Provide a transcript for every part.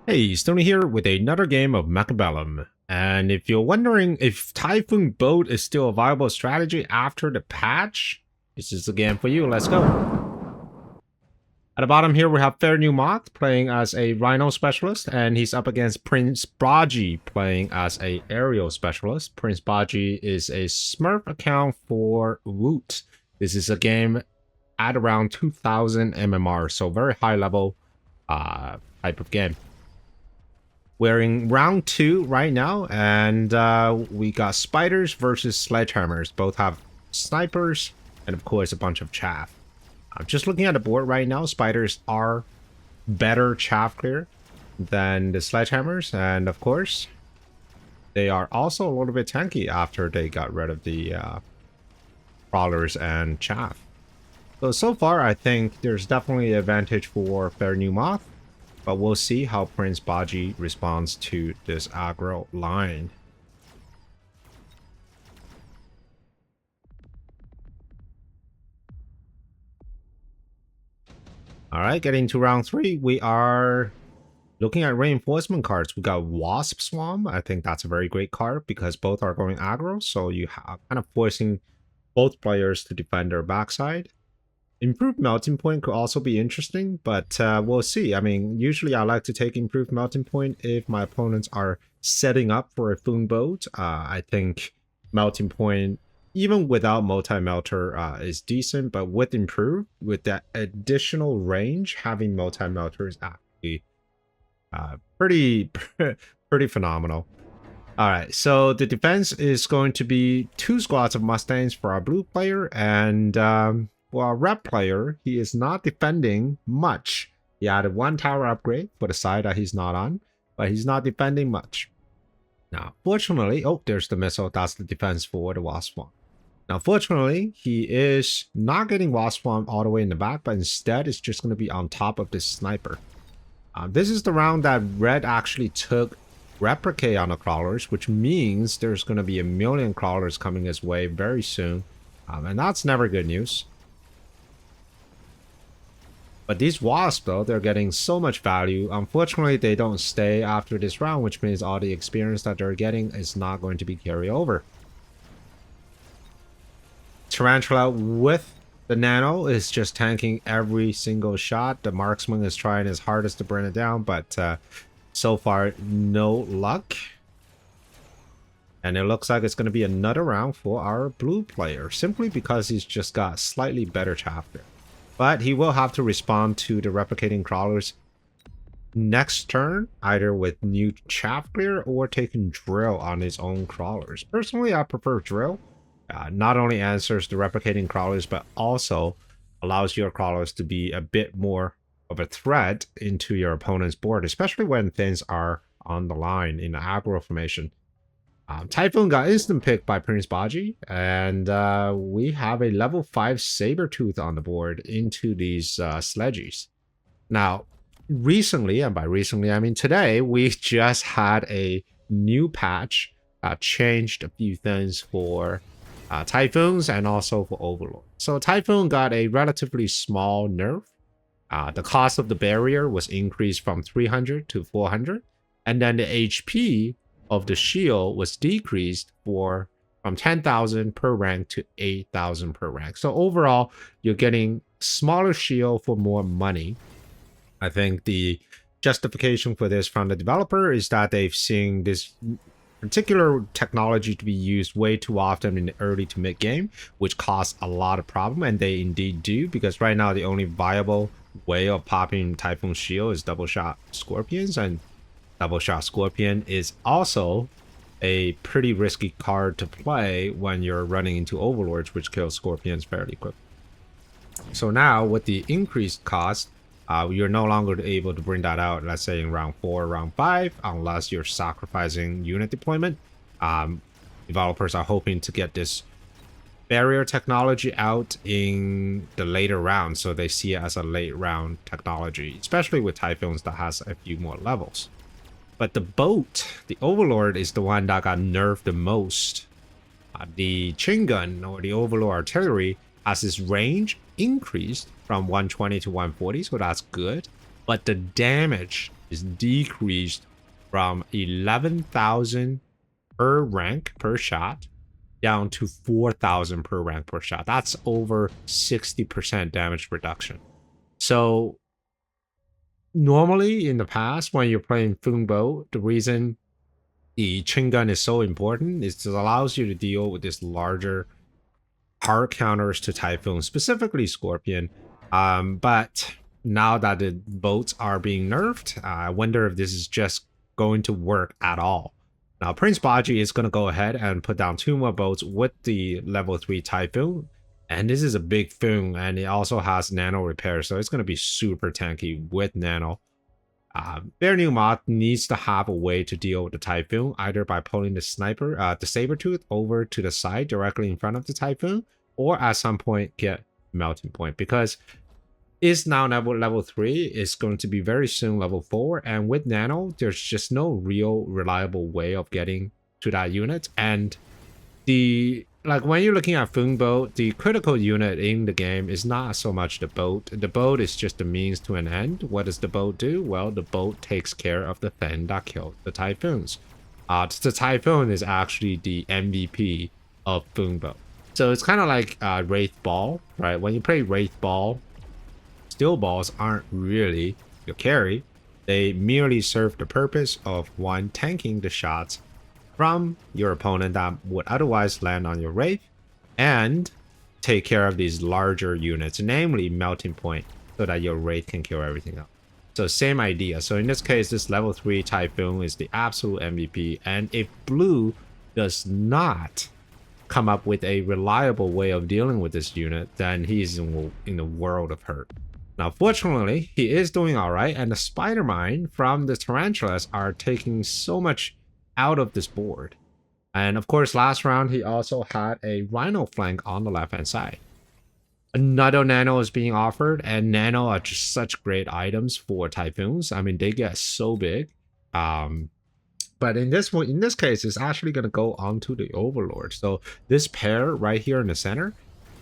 Hey, Stoney here with another game of Mechabellum. And if you're wondering if Typhoon Boat is still a viable strategy after the patch, this is the game for you. Let's go. At the bottom here, we have Fair New Moth playing as a Rhino Specialist, and he's up against Prince Baji playing as a Aerial Specialist. Prince Baji is a Smurf account for Woot. This is a game at around 2000 MMR, so very high level type of game. We're in round 2 right now, and we got spiders versus sledgehammers. Both have snipers and, of course, a bunch of chaff. I'm just looking at the board right now. Spiders are better chaff clear than the sledgehammers, and, of course, they are also a little bit tanky after they got rid of the crawlers and chaff. So far, I think there's definitely an advantage for Fair New Moth. But we'll see how Prince Baji responds to this aggro line. Alright, getting to round 3, we are looking at reinforcement cards. We got Wasp Swarm. I think that's a very great card because both are going aggro, so you have kind of forcing both players to defend their backside. Improved Melting Point could also be interesting, but we'll see. I mean, usually I like to take Improved Melting Point if my opponents are setting up for a Foon Boat. I think Melting Point, even without Multi-Melter, is decent, but with Improved, with that additional range, having Multi-Melter is actually pretty phenomenal. Alright, so the defense is going to be 2 squads of Mustangs for our blue player, and for our red player, he is not defending much. He added 1 tower upgrade for the side that he's not on, but he's not defending much. Now, fortunately, oh, there's the missile. That's the defense for the Wasp Swarm. Now, fortunately, he is not getting Wasp Swarm all the way in the back, but instead it's just going to be on top of this sniper. This is the round that red actually took Replicate on the crawlers, which means there's going to be 1,000,000 crawlers coming his way very soon. And that's never good news. But these wasps, though, they're getting so much value. Unfortunately, they don't stay after this round, which means all the experience that they're getting is not going to be carried over. Tarantula with the nano is just tanking every single shot. The marksman is trying his hardest to burn it down, but so far, no luck. And it looks like it's going to be another round for our blue player, simply because he's just got slightly better chaff there. But he will have to respond to the replicating crawlers next turn, either with new chaff clear or taking drill on his own crawlers. Personally, I prefer drill. Not only answers the replicating crawlers, but also allows your crawlers to be a bit more of a threat into your opponent's board, especially when things are on the line in the aggro formation. Typhoon got instant picked by Prince Baji, and we have a level 5 Sabertooth on the board into these sledgies. Now, recently, and by recently I mean today, we just had a new patch changed a few things for Typhoons and also for Overlord. So Typhoon got a relatively small nerf. The cost of the barrier was increased from 300 to 400, and then the HP of the shield was decreased from 10,000 per rank to 8,000 per rank. So overall, you're getting smaller shield for more money. I think the justification for this from the developer is that they've seen this particular technology to be used way too often in the early to mid game, which caused a lot of problem, and they indeed do, because right now the only viable way of popping Typhoon shield is double shot scorpions, and double shot scorpion is also a pretty risky card to play when you're running into overlords, which kills scorpions fairly quick. So now with the increased cost, you're no longer able to bring that out, let's say in round 4 or round 5, unless you're sacrificing unit deployment. Developers are hoping to get this barrier technology out in the later rounds, so they see it as a late round technology, especially with Typhoons that has a few more levels. But the boat, the Overlord, is the one that got nerfed the most. The chain gun, or the Overlord artillery, has its range increased from 120 to 140, so that's good. But the damage is decreased from 11,000 per rank per shot down to 4,000 per rank per shot. That's over 60% damage reduction. So normally in the past, when you're playing TYPHOON+BOAT, the reason the chain gun is so important is it allows you to deal with this larger hard counters to Typhoon, specifically Scorpion. But now that the boats are being nerfed, I wonder if this is just going to work at all. Now, Prince Baji is going to go ahead and put down 2 more boats with the level 3 Typhoon. And this is a big Foon, and it also has nano repair, so it's going to be super tanky with nano. Their new mod needs to have a way to deal with the Typhoon, either by pulling the sniper, the Sabertooth over to the side directly in front of the Typhoon, or at some point get melting point, because it's now level 3, it's going to be very soon level 4, and with nano, there's just no real reliable way of getting to that unit. And like when you're looking at TYPHOON+BOAT, the critical unit in the game is not so much the boat. The boat is just a means to an end. What does the boat do? Well, the boat takes care of the thing that killed the Typhoons. The Typhoon is actually the MVP of TYPHOON+BOAT. So it's kind of like Wraith Ball, right? When you play Wraith Ball, steel balls aren't really your carry. They merely serve the purpose of, one, tanking the shots from your opponent that would otherwise land on your Wraith, and take care of these larger units, namely melting point, so that your Wraith can kill everything else. So same idea. So in this case, this level 3 Typhoon is the absolute MVP, and if blue does not come up with a reliable way of dealing with this unit, then he's in the world of hurt. Now, fortunately, he is doing all right, and the Spider Mine from the Tarantulas are taking so much out of this board. And of course, last round, he also had a Rhino flank on the left-hand side. Another nano is being offered, and nano are just such great items for Typhoons. I mean, they get so big. But in this case, it's actually going to go onto the Overlord. So this pair right here in the center,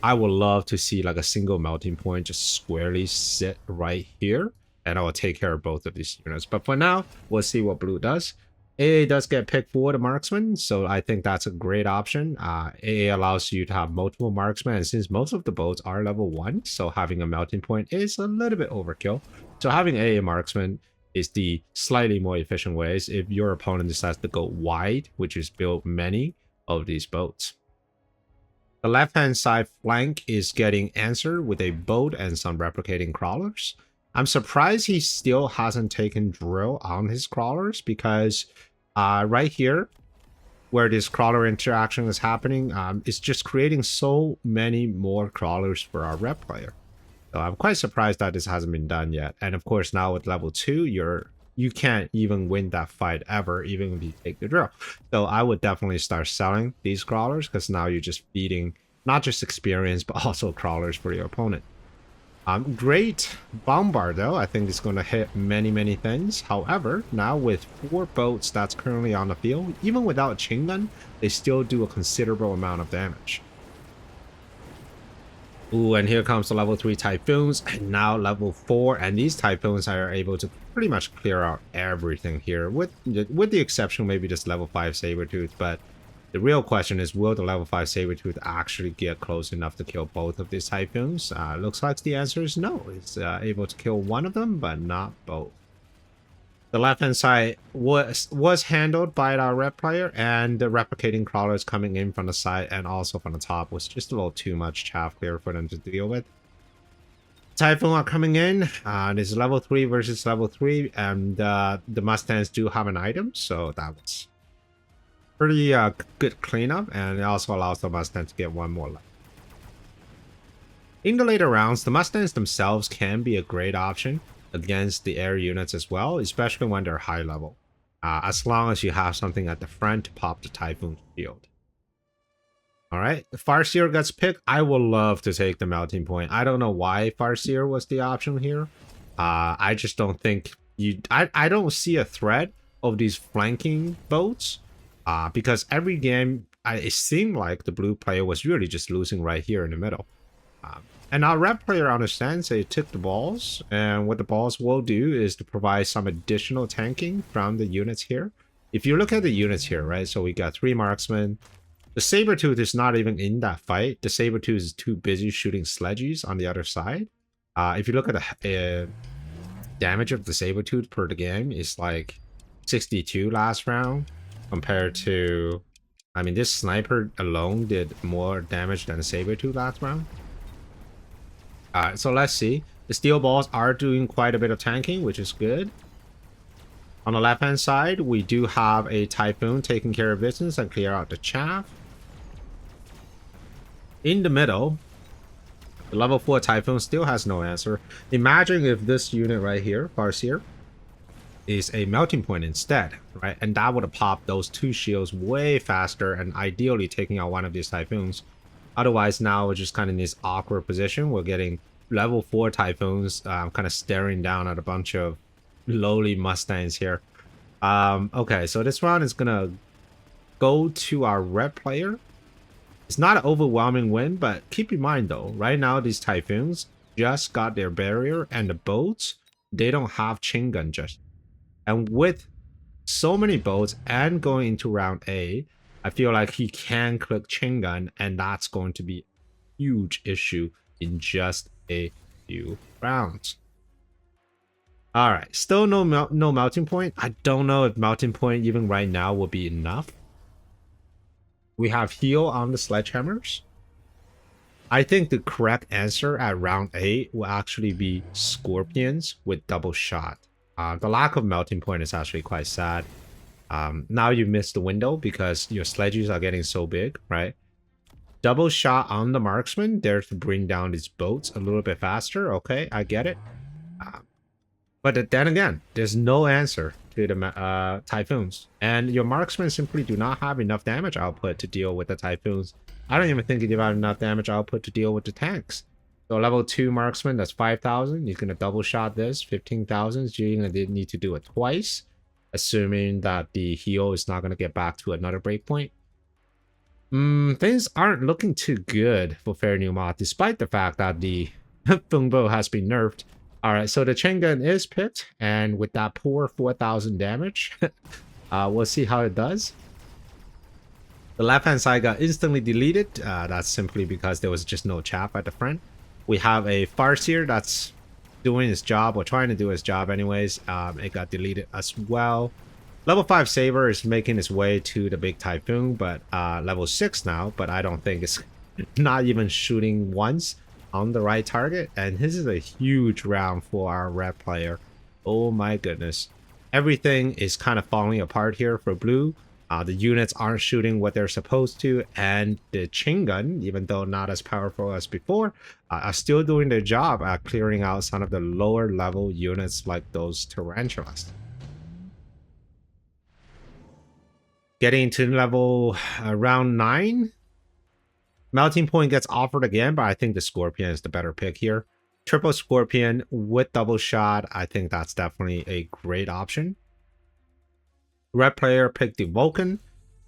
I would love to see like a single melting point just squarely sit right here, and I will take care of both of these units. But for now, we'll see what blue does. AA does get picked for the marksman, so I think that's a great option. AA allows you to have multiple marksmen, and since most of the boats are level 1, so having a melting point is a little bit overkill. So having AA marksman is the slightly more efficient ways if your opponent decides to go wide, which is build many of these boats. The left-hand side flank is getting answered with a boat and some replicating crawlers. I'm surprised he still hasn't taken drill on his crawlers, because right here, where this crawler interaction is happening, it's just creating so many more crawlers for our rep player. So I'm quite surprised that this hasn't been done yet. And of course, now with level 2, you can't even win that fight ever, even if you take the drill. So I would definitely start selling these crawlers, because now you're just feeding not just experience, but also crawlers for your opponent. Great bombard though. I think it's going to hit many things. However, now with 4 boats that's currently on the field, even without a chain gun, they still do a considerable amount of damage. Ooh, and here comes the level 3 Typhoons, and now level 4, and these Typhoons are able to pretty much clear out everything here, with the exception maybe just level 5 Sabertooth. But the real question is, will the level 5 Sabertooth actually get close enough to kill both of these Typhoons? Looks like the answer is no. It's able to kill one of them, but not both. The left-hand side was handled by our rep player, and the replicating crawlers coming in from the side and also from the top was just a little too much chaff clear for them to deal with. Typhoon are coming in. This is level 3 versus level 3, and the Mustangs do have an item, so that was pretty good cleanup, and it also allows the Mustang to get one more life. In the later rounds, the Mustangs themselves can be a great option against the air units as well, especially when they're high level, as long as you have something at the front to pop the Typhoon shield. Alright, Farseer gets picked. I would love to take the melting point. I don't know why Farseer was the option here. I just don't think I don't see a threat of these flanking boats. Because every game, it seemed like the blue player was really just losing right here in the middle. And our rep player understands they took the balls, and what the balls will do is to provide some additional tanking from the units here. If you look at the units here, right, so we got 3 marksmen. The Sabertooth is not even in that fight. The Sabertooth is too busy shooting sledges on the other side. If you look at the damage of the Sabertooth per the game, it's like 62 last round compared to... I mean, this sniper alone did more damage than the Sabertooth last round. Alright, so let's see. The steel balls are doing quite a bit of tanking, which is good. On the left-hand side, we do have a Typhoon taking care of business and clear out the chaff. In the middle, the level 4 Typhoon still has no answer. Imagine if this unit right here, Farseer, is a melting point instead, right? And that would have popped those 2 shields way faster and ideally taking out one of these Typhoons. Otherwise, now we're just kind of in this awkward position. We're getting level 4 Typhoons kind of staring down at a bunch of lowly Mustangs here. Okay, so this round is going to go to our red player. It's not an overwhelming win, but keep in mind, though, right now these Typhoons just got their barrier, and the boats, they don't have chain gun just. And with so many boats and going into round A, I feel like he can click chain gun, and that's going to be a huge issue in just a few rounds. All right, still no melting point. I don't know if melting point even right now will be enough. We have heal on the sledgehammers. I think the correct answer at round 8 will actually be scorpions with double shot. The lack of melting point is actually quite sad. Now you missed the window because your sledges are getting so big, right? Double shot on the marksman there to bring down these boats a little bit faster. Okay, I get it. But then again, there's no answer to the Typhoons. And your marksmen simply do not have enough damage output to deal with the Typhoons. I don't even think you have enough damage output to deal with the tanks. So level 2 marksman, that's 5,000. You're going to double shot this, 15,000. So you're going to need to do it twice, assuming that the heal is not going to get back to another breakpoint. Things aren't looking too good for Fair New Mod, despite the fact that the Phone has been nerfed. Alright, so the chain gun is picked, and with that poor 4,000 damage, we'll see how it does. The left-hand side got instantly deleted. That's simply because there was just no chaff at the front. We have a Farseer that's doing his job, or trying to do his job anyways. It got deleted as well. Level 5 Saber is making its way to the big Typhoon, but level 6 now, but I don't think it's not even shooting once on the right target. And this is a huge round for our red player. Oh my goodness. Everything is kind of falling apart here for blue. The units aren't shooting what they're supposed to, and the chain gun, even though not as powerful as before, are still doing their job at clearing out some of the lower level units like those tarantulas. Getting to level round 9. Melting point gets offered again, but I think the Scorpion is the better pick here. Triple Scorpion with double shot, I think that's definitely a great option. Red player picked the Vulcan.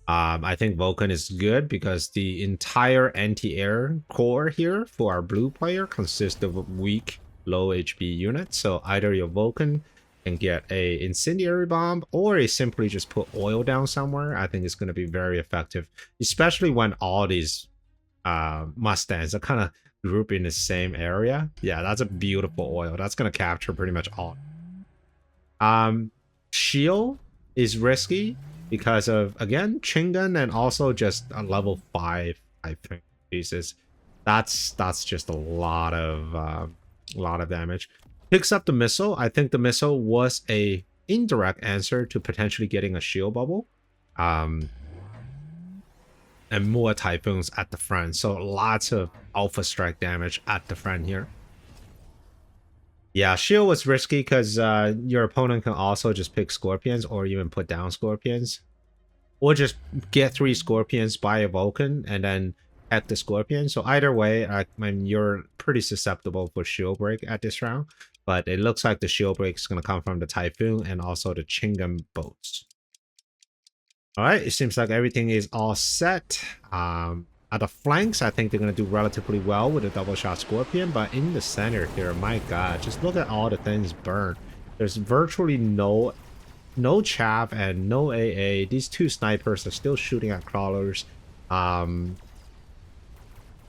I think Vulcan is good because the entire anti-air core here for our blue player consists of weak, low HP units. So either your Vulcan can get a incendiary bomb, or you simply just put oil down somewhere. I think it's going to be very effective, especially when all these Mustangs are kind of grouped in the same area. Yeah, that's a beautiful oil. That's going to capture pretty much all. Shield is risky because of, again, chain gun and also just a level 5 type thing. Jesus, that's just a lot of damage. Picks up the missile. I think the missile was a indirect answer to potentially getting a shield bubble. And more Typhoons at the front. So lots of alpha strike damage at the front here. Yeah, shield was risky because your opponent can also just pick Scorpions or even put down Scorpions. Or just get 3 Scorpions, buy a Vulcan, and then hack the Scorpion. So either way, I mean, you're pretty susceptible for shield break at this round. But it looks like the shield break is going to come from the Typhoon and also the chain gun boats. All right, it seems like everything is all set. At the flanks, I think they're going to do relatively well with a double shot Scorpion, but in the center here, my god, just look at all the things burn. There's virtually no chaff and no AA. These two snipers are still shooting at crawlers.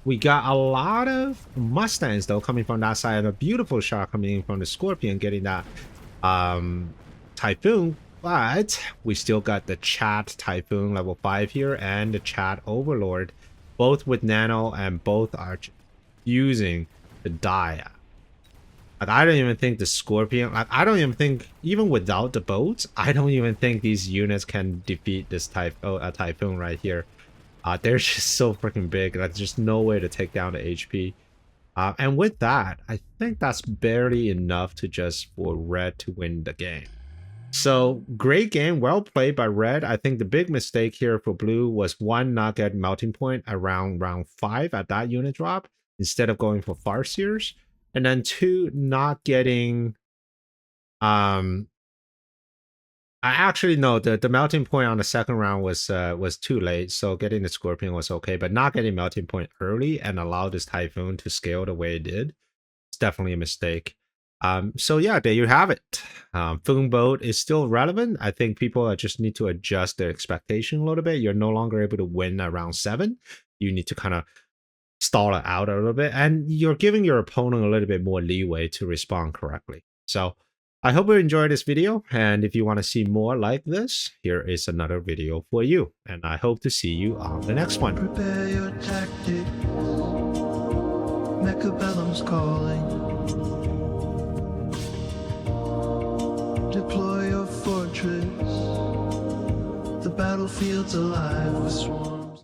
We got a lot of Mustangs though coming from that side, and a beautiful shot coming in from the Scorpion, getting that Typhoon. But we still got the Chat Typhoon level 5 here and the Chat Overlord, both with nano, and both are using the die. Like, I don't even think the Scorpion, like, I don't even think, even without the boats, I don't even think these units can defeat this Typhoon right here. They're just so freaking big. Like, there's just no way to take down the HP. And with that, I think that's barely enough to just for Red to win the game. So, great game, well played by Red. I think the big mistake here for Blue was, one, not getting melting point around round 5 at that unit drop, instead of going for Farseers. And then 2, not getting actually no, the melting point on the second round was too late, so getting the Scorpion was okay, but not getting melting point early and allow this Typhoon to scale the way it did, it's definitely a mistake. So yeah, there you have it. TYPHOON+BOAT is still relevant. I think people just need to adjust their expectation a little bit. You're no longer able to win at round 7. You need to kind of stall it out a little bit, and you're giving your opponent a little bit more leeway to respond correctly. So I hope you enjoyed this video, and if you want to see more like this, here is another video for you, and I hope to see you on the next one. Prepare your tactics. Mechabellum's calling. Deploy your fortress. The battlefield's alive with swarms.